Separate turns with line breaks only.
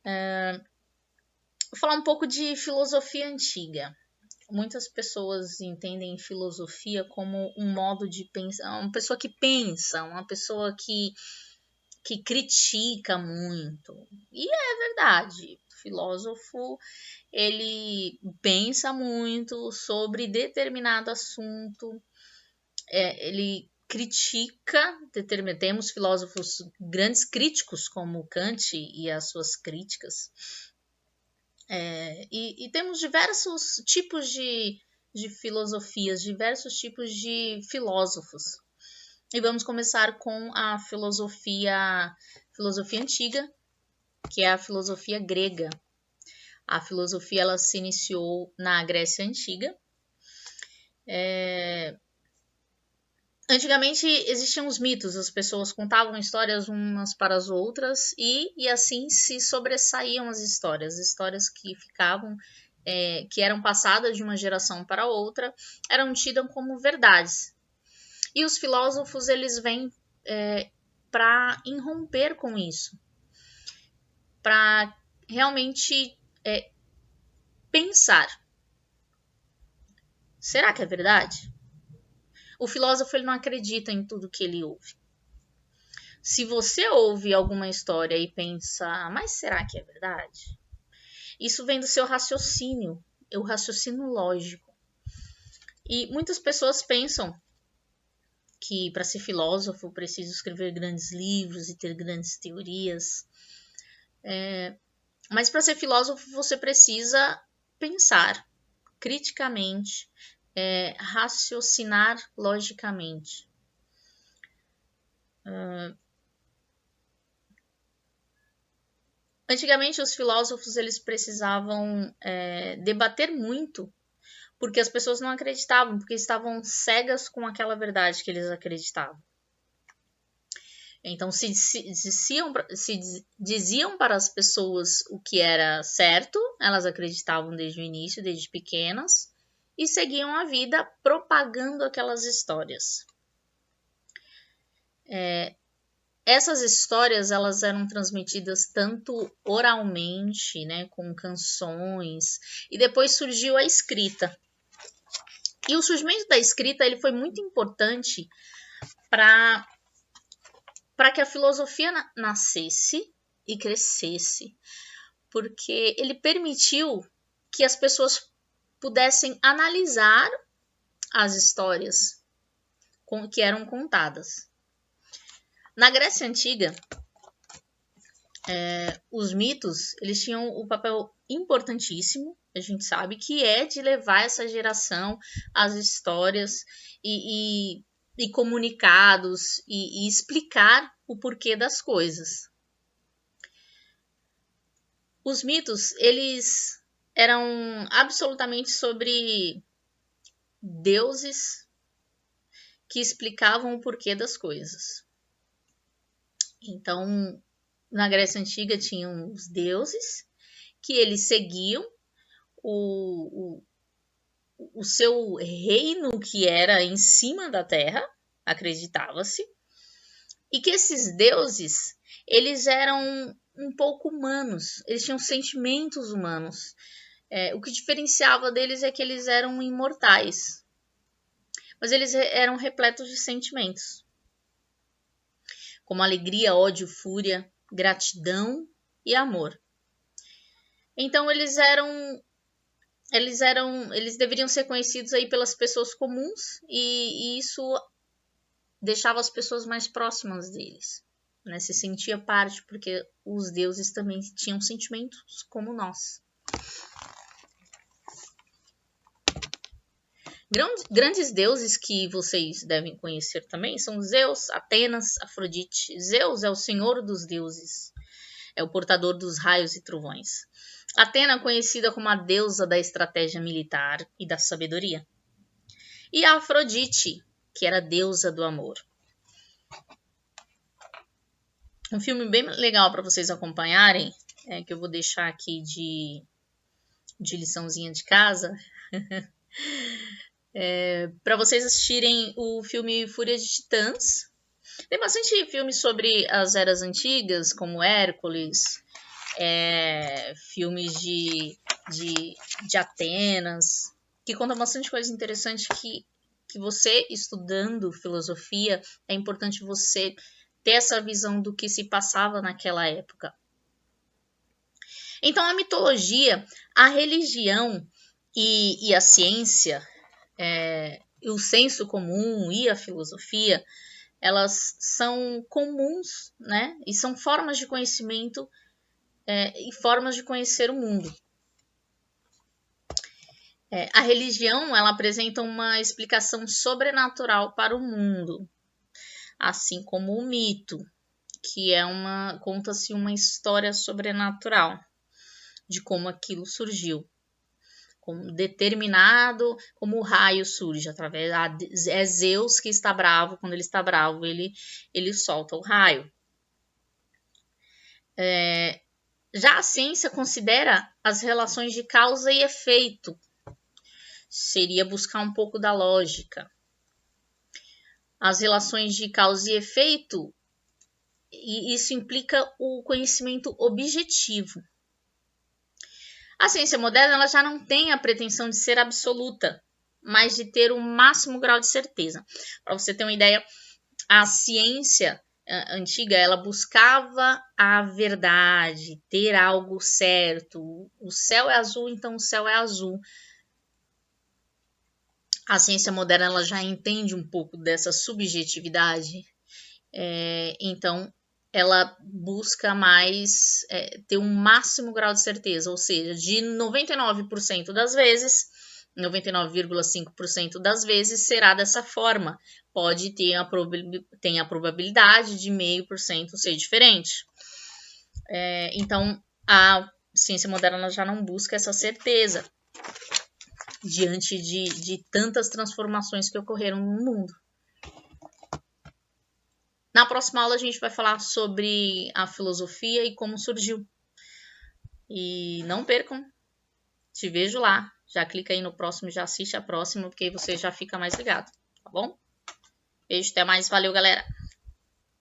Vou falar um pouco de filosofia antiga. Muitas pessoas entendem filosofia como um modo de pensar, uma pessoa que pensa, uma pessoa que critica muito. E é verdade. O filósofo, ele pensa muito sobre determinado assunto, ele critica, temos filósofos grandes críticos como Kant e as suas críticas, e temos diversos tipos de filosofias, diversos tipos de filósofos. E vamos começar com a filosofia antiga, que é a filosofia grega. A filosofia ela se iniciou na Grécia Antiga. Antigamente existiam os mitos, as pessoas contavam histórias umas para as outras e assim se sobressaíam as histórias que ficavam, que eram passadas de uma geração para outra, eram tidas como verdades. E os filósofos eles vêm para irromper com isso, para realmente pensar. Será que é verdade? O filósofo ele não acredita em tudo que ele ouve. Se você ouve alguma história e pensa, mas será que é verdade? Isso vem do seu raciocínio, o raciocínio lógico. E muitas pessoas pensam que para ser filósofo preciso escrever grandes livros e ter grandes teorias. Mas para ser filósofo você precisa pensar criticamente, raciocinar logicamente. Antigamente os filósofos eles precisavam debater muito, porque as pessoas não acreditavam, porque estavam cegas com aquela verdade que eles acreditavam. Então se diziam para as pessoas o que era certo, elas acreditavam desde o início, desde pequenas, e seguiam a vida propagando aquelas histórias. Essas histórias elas eram transmitidas tanto oralmente, né, com canções, e depois surgiu a escrita. E o surgimento da escrita ele foi muito importante para que a filosofia nascesse e crescesse, porque ele permitiu que as pessoas pudessem analisar as histórias que eram contadas. Na Grécia Antiga, os mitos eles tinham um papel importantíssimo, a gente sabe, que é de levar essa geração as histórias e comunicados e explicar o porquê das coisas. Os mitos, eles eram absolutamente sobre deuses que explicavam o porquê das coisas. Então, na Grécia Antiga tinham os deuses que eles seguiam o seu reino que era em cima da terra, acreditava-se, e que esses deuses eles eram um pouco humanos, eles tinham sentimentos humanos. O que diferenciava deles é que eles eram imortais, mas eles eram repletos de sentimentos, como alegria, ódio, fúria, gratidão e amor. Então eles deveriam ser conhecidos aí pelas pessoas comuns e isso deixava as pessoas mais próximas deles, né? Se sentia parte, porque os deuses também tinham sentimentos como nós. Grandes deuses que vocês devem conhecer também são Zeus, Atenas, Afrodite. Zeus é o senhor dos deuses, é o portador dos raios e trovões. Atena, conhecida como a deusa da estratégia militar e da sabedoria. E a Afrodite, que era a deusa do amor. Um filme bem legal para vocês acompanharem, que eu vou deixar aqui de liçãozinha de casa, para vocês assistirem o filme Fúria de Titãs. Tem bastante filmes sobre as eras antigas, como Hércules, filmes de Atenas, que conta bastante coisa interessante que você, estudando filosofia, é importante você ter essa visão do que se passava naquela época. Então, a mitologia, a religião e a ciência, o senso comum e a filosofia, elas são comuns, né? E são formas de conhecimento e formas de conhecer o mundo. A religião, ela apresenta uma explicação sobrenatural para o mundo, assim como o mito, que conta-se uma história sobrenatural de como aquilo surgiu, como o raio surge através é Zeus que está bravo. Quando ele está bravo, ele solta o raio. Já a ciência considera as relações de causa e efeito. Seria buscar um pouco da lógica. As relações de causa e efeito, e isso implica o conhecimento objetivo. A ciência moderna, ela já não tem a pretensão de ser absoluta, mas de ter o máximo grau de certeza. Para você ter uma ideia, a ciência antiga, ela buscava a verdade, ter algo certo. O céu é azul, então o céu é azul. A ciência moderna, ela já entende um pouco dessa subjetividade, então ela busca mais ter um máximo grau de certeza, ou seja, de 99% das vezes, 99,5% das vezes será dessa forma. Pode ter a probabilidade de 0,5% ser diferente. Então, a ciência moderna já não busca essa certeza diante de tantas transformações que ocorreram no mundo. Na próxima aula a gente vai falar sobre a filosofia e como surgiu. E não percam, te vejo lá. Já clica aí no próximo, já assiste a próxima, porque aí você já fica mais ligado, tá bom? Beijo, até mais, valeu galera!